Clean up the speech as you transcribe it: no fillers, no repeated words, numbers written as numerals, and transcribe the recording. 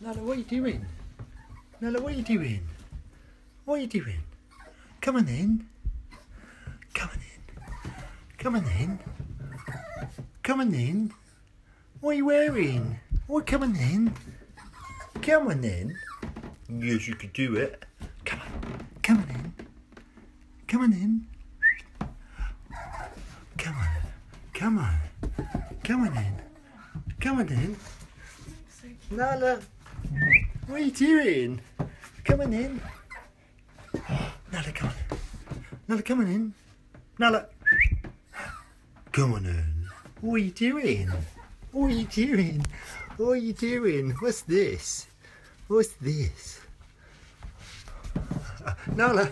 Nala, what are you doing? Nala, what are you doing? What are you doing? Come on in. Come on in. Come on in. Come on in. What are you wearing? Oh, come on in. Come on in. Yes, you can do it. Come on. Come on in. Come on in. Come on. Come on. Come on in. Come on in. Nala, what are you doing? Come on in. Nala, come on. Nala, come on in. Nala. Come on in. What are you doing? What are you doing? What are you doing? What's this? What's this? Nala.